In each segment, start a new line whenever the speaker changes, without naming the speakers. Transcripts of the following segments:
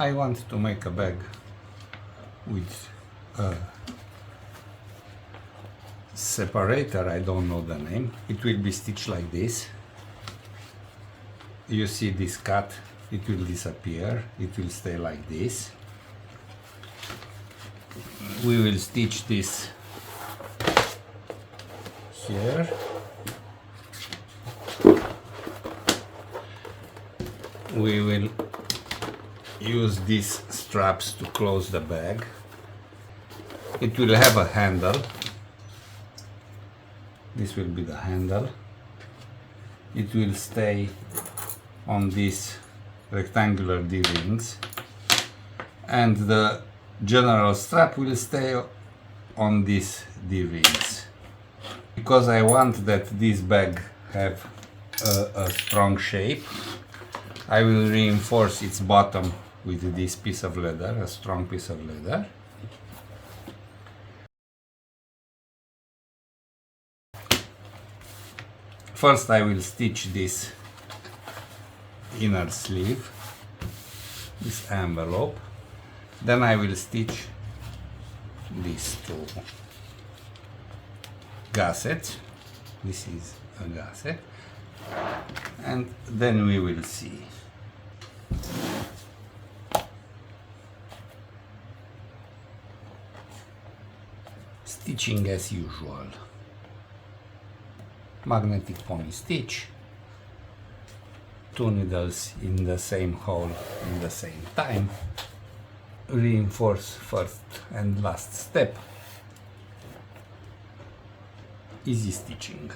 I want to make a bag with a separator, I don't know the name. It will be stitched like this. You see this cut, it will disappear, it will stay like this. We will stitch this here. We will use these straps to close the bag. It will have a handle. This will be the handle. It will stay on these rectangular D-rings, and the general strap will stay on these D-rings. Because I want that this bag have a strong shape, I will reinforce its bottom with this piece of leather, a strong piece of leather. First I will stitch this inner sleeve, this envelope. Then I will stitch these two gussets. This is a gusset. And then we will see. Stitching as usual. Magnetic pony stitch. 2 needles in the same hole in the same time. Reinforce first and last step. Easy stitching.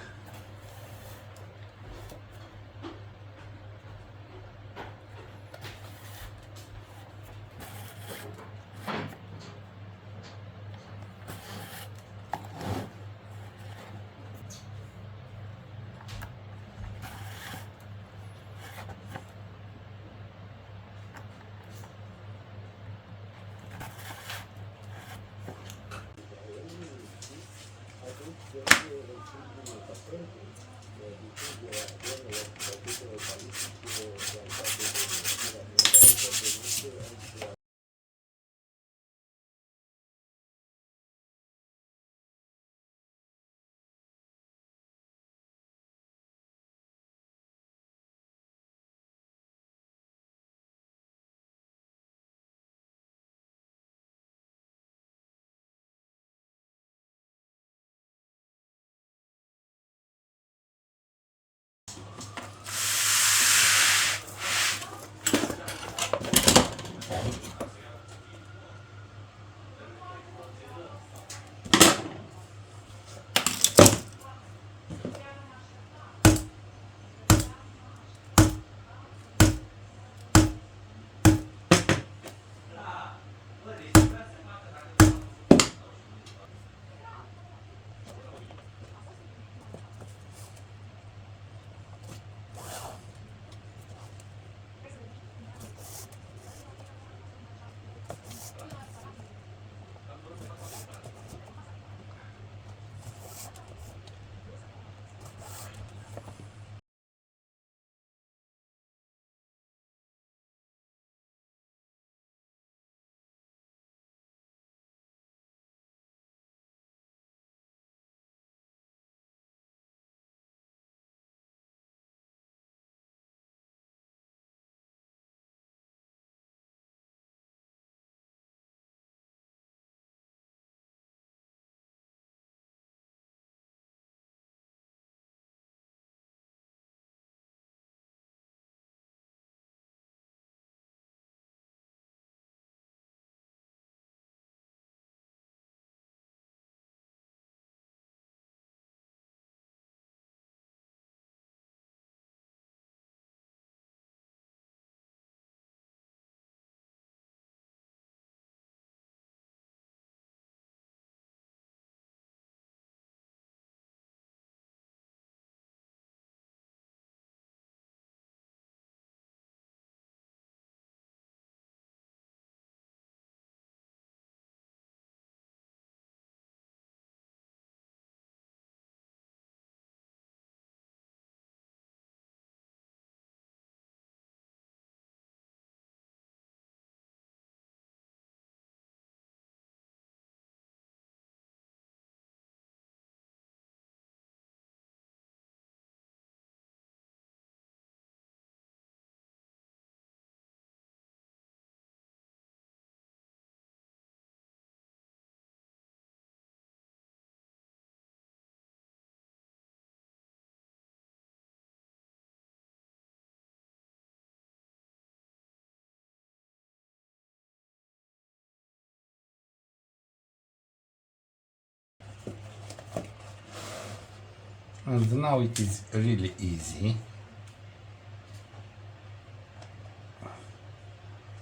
And now it is really easy.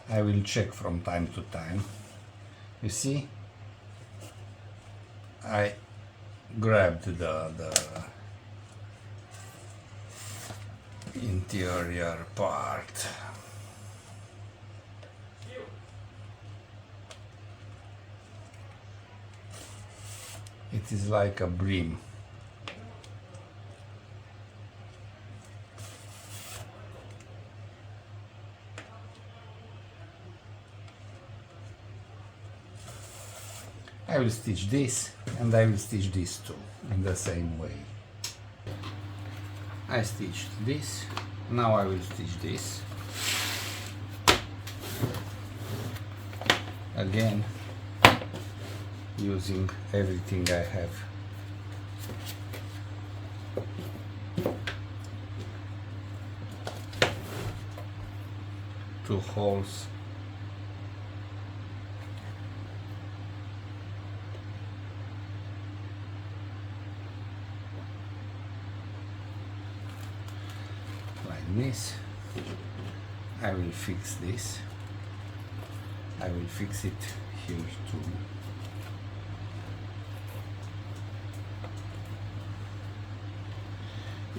I will check from time to time. You see, I grabbed the interior part. It is like a brim. I will stitch this and I will stitch this too in the same way. I stitched this, now I will stitch this. Again, using everything I have. Two holes. This. I will fix this. I will fix it here too.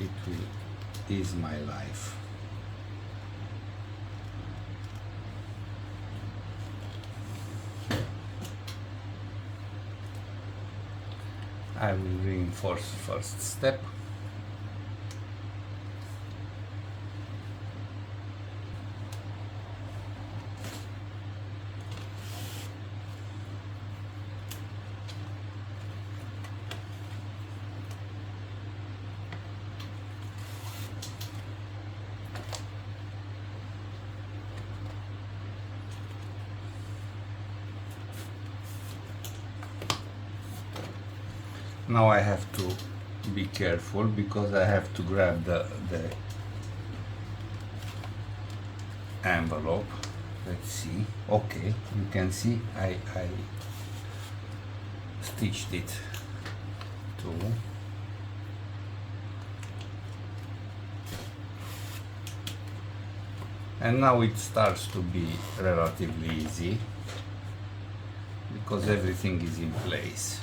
It will ease my life. I will reinforce first step. Now I have to be careful because I have to grab the envelope. Let's see. Okay, you can see I stitched it too. And now it starts to be relatively easy because everything is in place.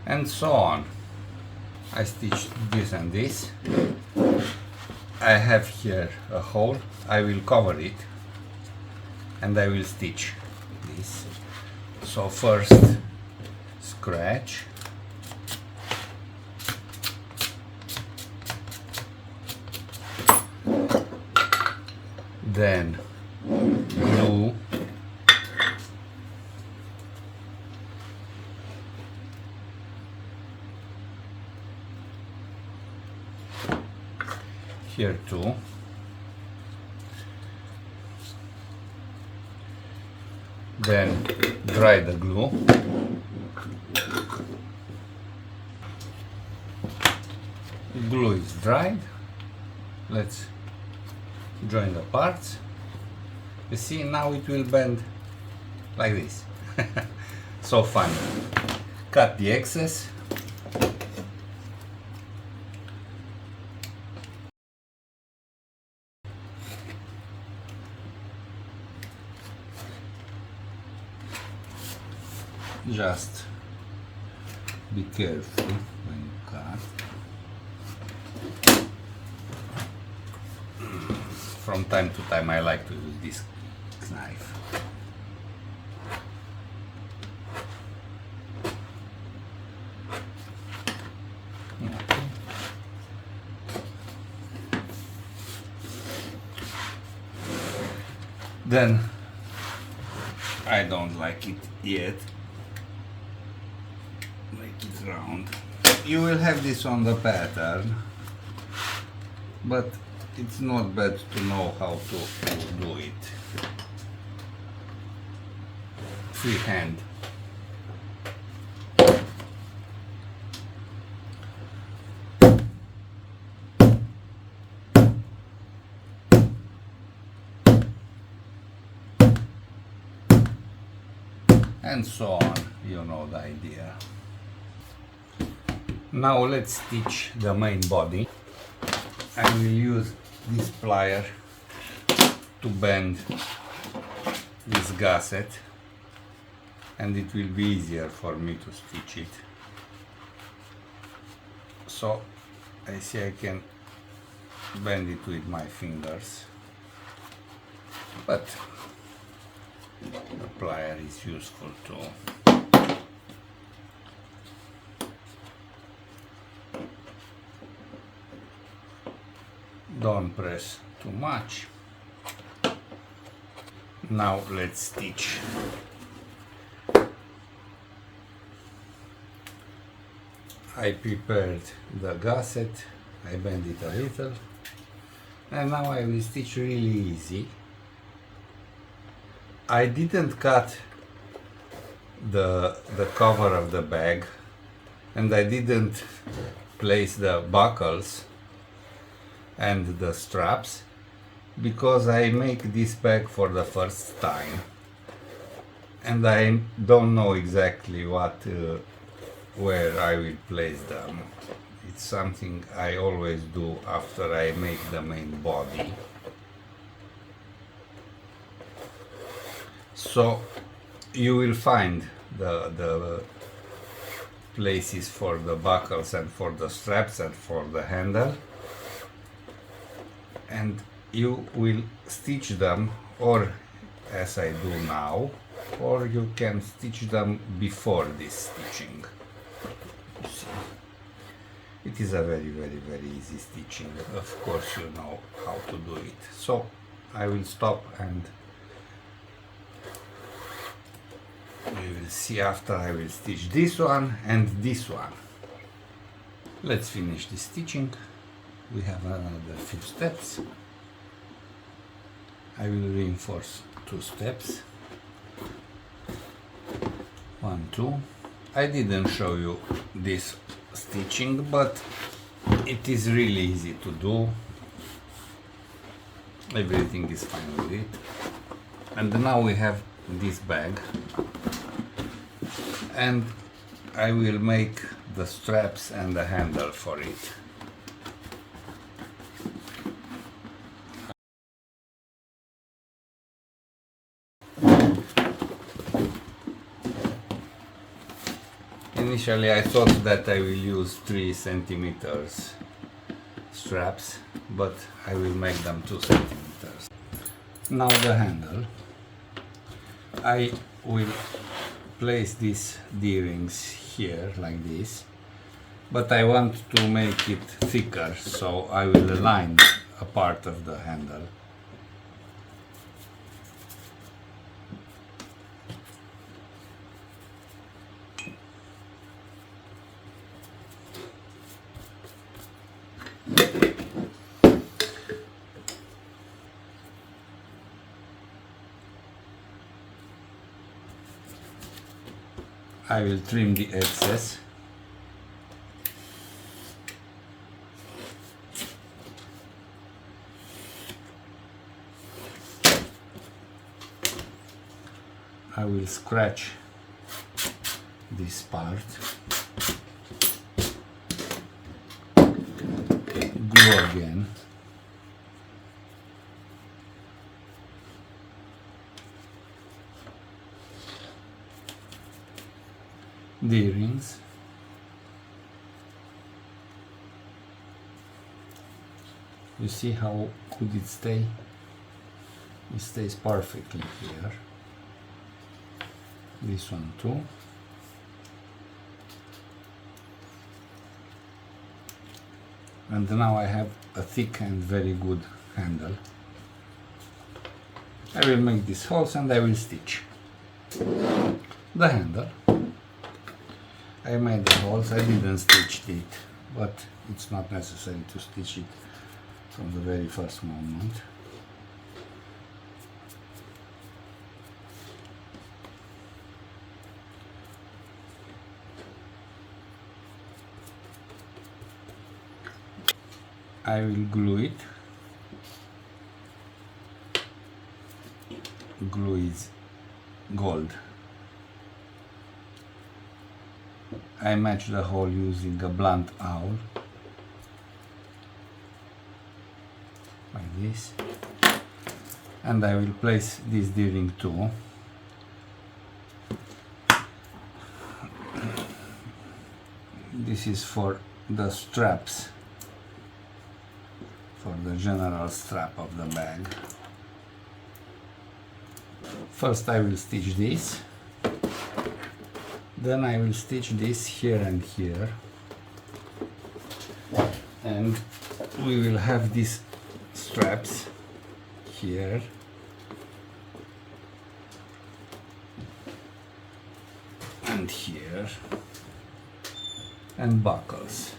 And so on. I stitched this and this. I have here a hole. I will cover it and I will stitch this. So first scratch, then glue, here too, then dry the glue, glue is dried. Let's join the parts. You see, now it will bend like this. So fun. Cut the excess. Just be careful when you cut. From time to time I like to use this knife. Okay. Then I don't like it yet. Make it round. You will have this on the pattern, but it's not bad to know how to do it. Freehand. and so on. You know the idea. Now let's stitch the main body. I will use this plier to bend this gusset, and it will be easier for me to stitch it. So I see I can bend it with my fingers, but the plier is useful too. Don't press too much. Now let's stitch. I prepared the gusset, I bend it a little, and now I will stitch really easy. I didn't cut the cover of the bag, and I didn't place the buckles and the straps because I make this bag for the first time and I don't know exactly where I will place them. It's something I always do after I make the main body. So you will find the places for the buckles and for the straps and for the handle, and you will stitch them, or as I do now, or you can stitch them before this stitching. You see, it is a very easy stitching. Of course you know how to do it. So I will stop and we will see after I will stitch this one and this one. Let's finish the stitching. We have another few steps. I will reinforce 2 steps. 1, 2. I didn't show you this stitching, but it is really easy to do. Everything is fine with it. And now we have this bag, and I will make the straps and the handle for it. Initially I thought that I will use 3 centimeters straps, but I will make them 2 centimeters. Now the handle. I will place these D-rings here like this, but I want to make it thicker, so I will align a part of the handle. I will trim the excess. I will scratch this part, glue again, D-rings, you see how could it stay? It stays perfectly here. This one too. And now I have a thick and very good handle. I will make these holes and I will stitch the handle. I made the holes, I didn't stitch it, but it's not necessary to stitch it from the very first moment. I will glue it. Glue is gold. I match the hole using a blunt awl, like this, and I will place this D-ring too. This is for the straps, for the general strap of the bag. First I will stitch this, then I will stitch this here and here, and we will have these straps here and here, and buckles.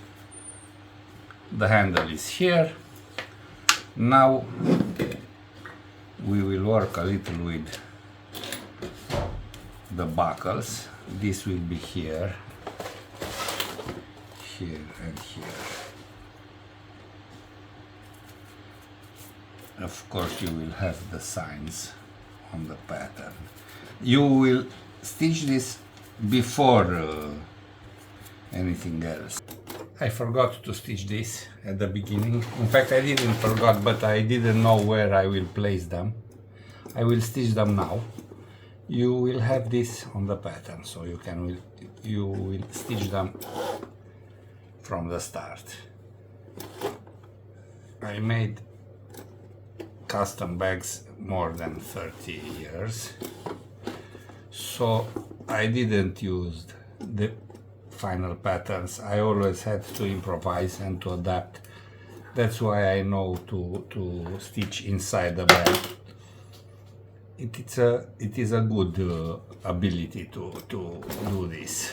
The handle is here. Now we will work a little with the buckles. This will be here, here and here. Of course you will have the signs on the pattern. You will stitch this before anything else. I forgot to stitch this at the beginning. In fact, I didn't forget, but I didn't know where I will place them. I will stitch them now. You will have this on the pattern, so you will stitch them from the start. I made custom bags more than 30 years, so I didn't use the final patterns. I always had to improvise and to adapt. That's why I know to stitch inside the bag. It is a good ability to do this.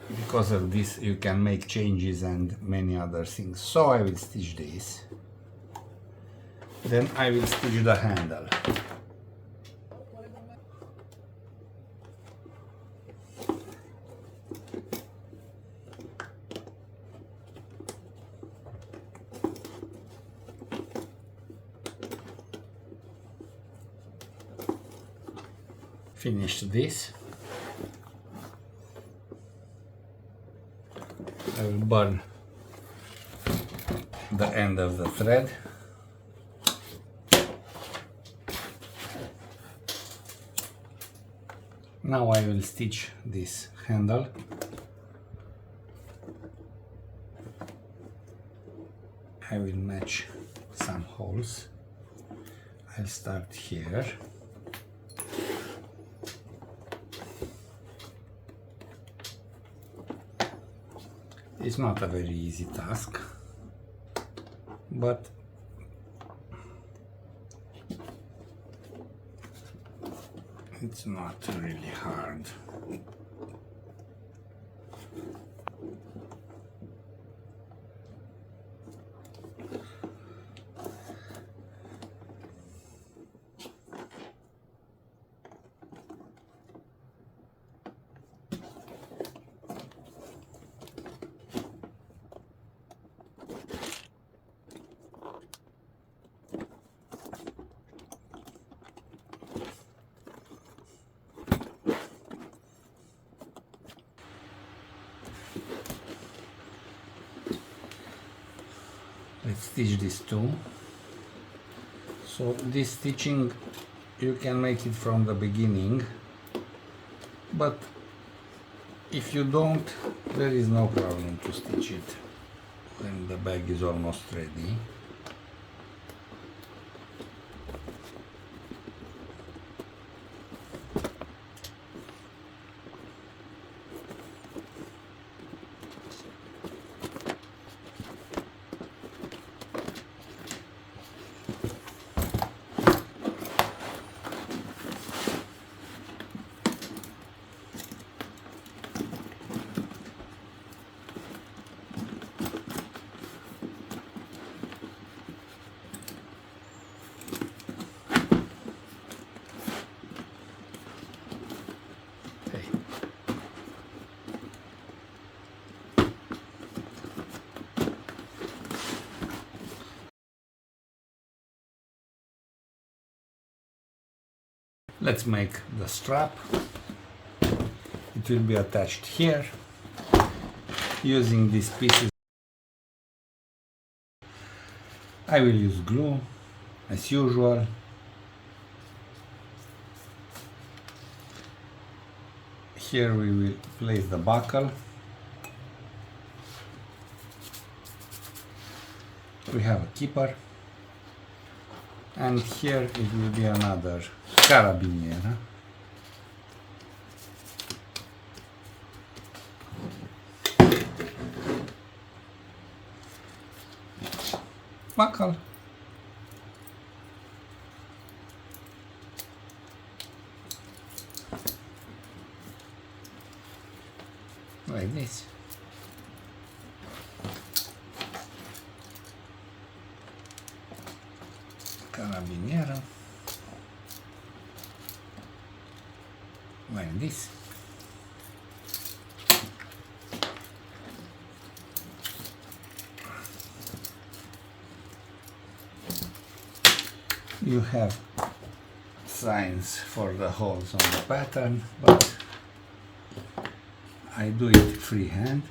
Because of this you can make changes and many other things. So I will stitch this. Then I will stitch the handle. Finish this. I will burn the end of the thread. Now I will stitch this handle. I will match some holes. I'll start here. It's not a very easy task, but it's not really hard. Let's stitch this too. So this stitching you can make it from the beginning, but if you don't, there is no problem to stitch it when the bag is almost ready. Let's make the strap. it will be attached here using these pieces. I will use glue as usual. Here we will place the buckle. We have a keeper, and here it will be another carabiniere. Buckle. Like this. Carabiniere. Like this. You have signs for the holes on the pattern, but I do it freehand.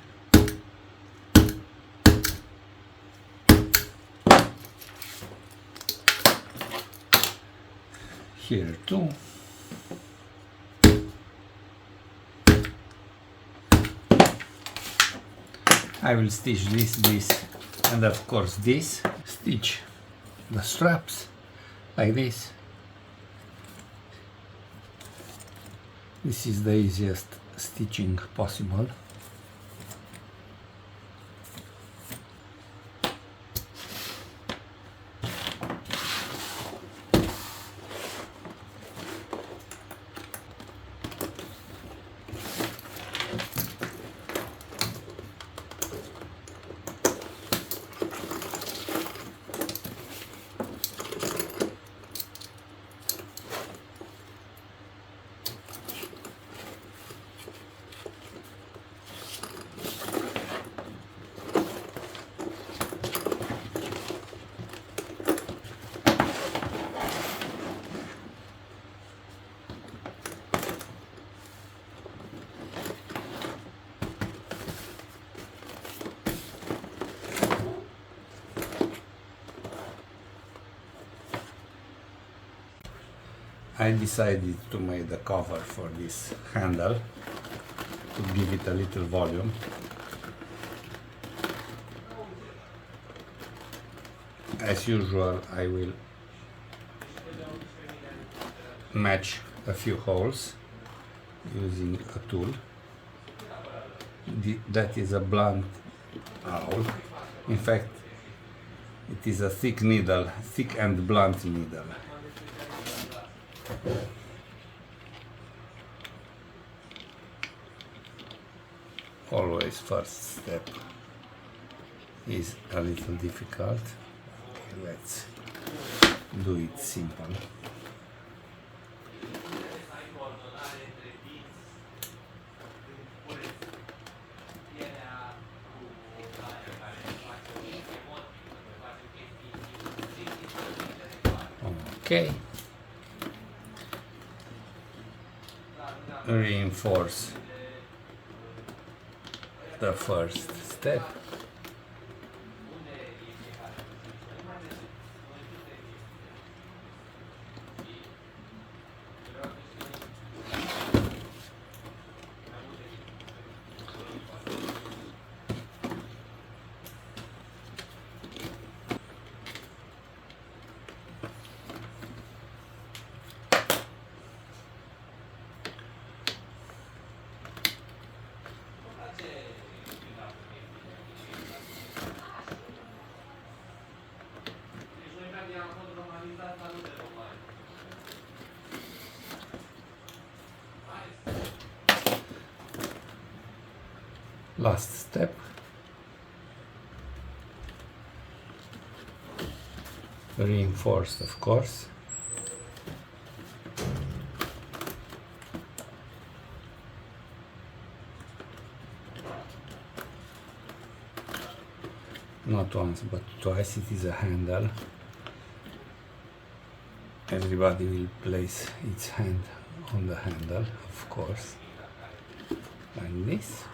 Here too. I will stitch this, and of course this. Stitch the straps like this. This is the easiest stitching possible. I decided to make the cover for this handle to give it a little volume. As usual, I will match a few holes using a tool. That is a blunt awl. In fact, it is a thick needle, thick and blunt needle. Always first step is a little difficult. Okay, let's do it simple. Okay. Reinforce the first step. Last step. Reinforced, of course. Not once but twice. It is a handle. Everybody will place its hand on the handle, of course. like this.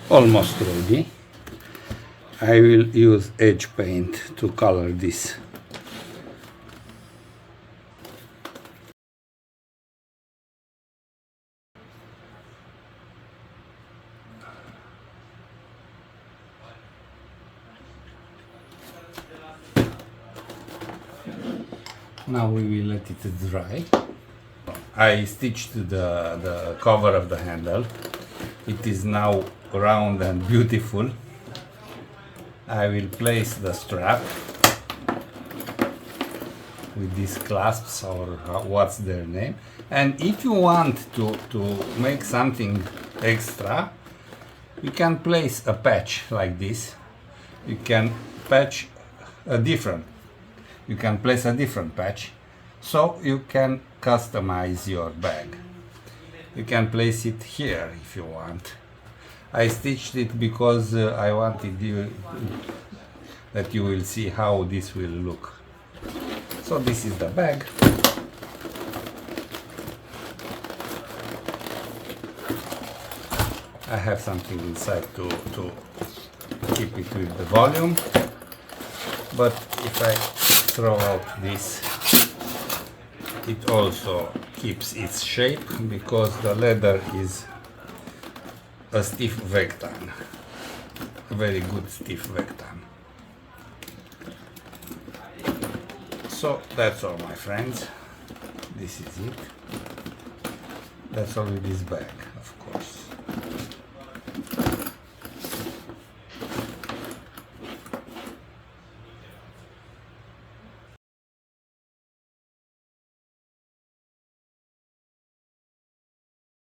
Almost ready. I will use edge paint to color this. Now we will let it dry. I stitched the cover of the handle. It is now round and beautiful. I will place the strap with these clasps, or what's their name. And if you want to make something extra, you can place a patch like this. You can patch a different. You can place a different patch, so you can customize your bag. You can place it here if you want. I stitched it because I wanted that you will see how this will look. So this is the bag. I have something inside to keep it with the volume, but if I throw out this, it also keeps its shape because the leather is a stiff vectan, a very good stiff vectan. So that's all, my friends. This is it. That's all with this bag.